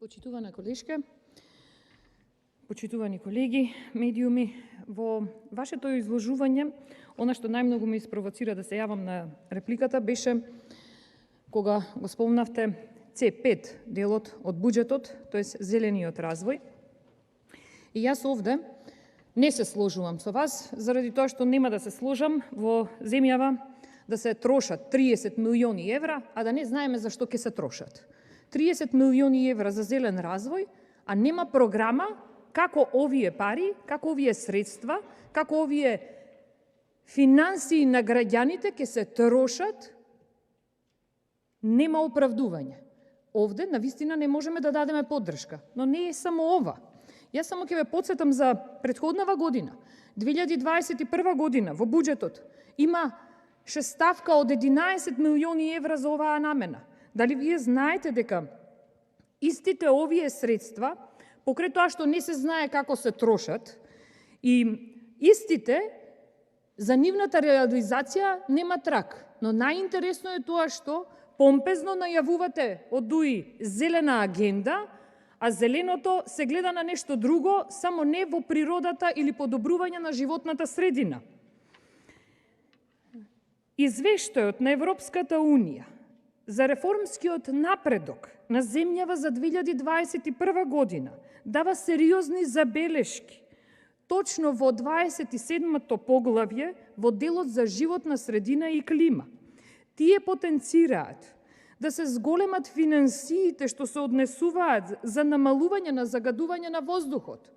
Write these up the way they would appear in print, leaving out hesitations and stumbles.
Почитувана колешке, почитувани колеги, медиуми, во вашето изложување, она што најмногу ме испровоцира да се јавам на репликата беше кога го спомнавте C5 делот од буџетот, тоест зелениот развој. И јас овде не се сложувам со вас, заради тоа што нема да се сложам во земјава да се трошат 30 милиони евра, а да не знаеме за што ќе се трошат. 30 милиони евра за зелен развој, а нема програма како овие пари, како овие средства, како овие финансии на граѓаните ќе се трошат, нема оправдување. Овде, навистина, не можеме да дадеме поддршка, но не е само ова. Јас само ќе ве потсетам за претходнава година, 2021 година, во буџетот, има ставка од 11 милиони евра за оваа намена. Дали вие знаете дека истите овие средства, покрај тоа што не се знае како се трошат, и истите за нивната реализација нема трак. Но најинтересно е тоа што помпезно најавувате од ДУИ зелена агенда, а зеленото се гледа на нешто друго, само не во природата или подобрување на животната средина. Извештајот на Европската Унија за реформскиот напредок на земјава за 2021 година дава сериозни забелешки. Точно во 27-то поглавје во делот за животна средина и клима. Тие потенцираат да се зголемат финансиите што се однесуваат за намалување на загадување на воздухот.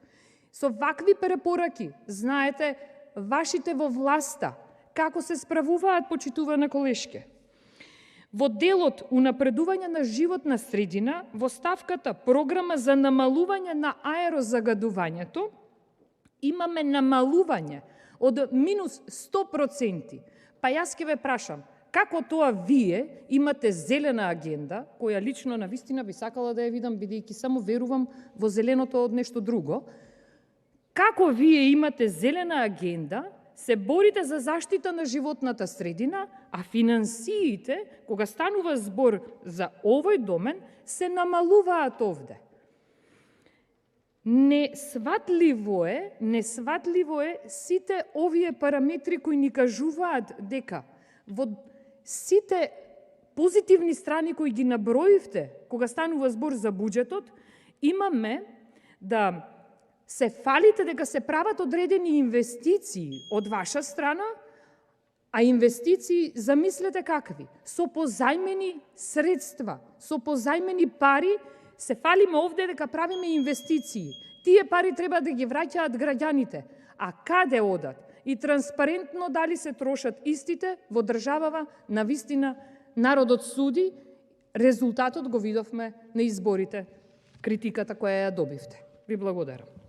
Со вакви препораки, знаете, вашите во власта како се справуваат, почитувана колешке. Во делот унапредување на животна средина, во ставката програма за намалување на аерозагадувањето, имаме намалување од минус 100%. Па јас ќе ве прашам, како тоа вие имате зелена агенда, која лично навистина би сакала да ја видам, бидејќи само верувам во зеленото од нешто друго, како вие имате зелена агенда, се борите за заштита на животната средина, а финансиите, кога станува збор за овој домен, се намалуваат овде. Несватливо е сите овие параметри кои ни кажуваат дека во сите позитивни страни кои ги наброивте, кога станува збор за буџетот, имаме да се фалите дека се прават одредени инвестиции од ваша страна, а инвестиции, замислете какви, со позајмени средства, со позајмени пари, се фалиме овде дека правиме инвестиции. Тие пари треба да ги враќаат граѓаните. А каде одат? И транспарентно дали се трошат истите во државава, навистина народот суди, резултатот го видовме на изборите, критиката која ја добивте. Ви благодарам.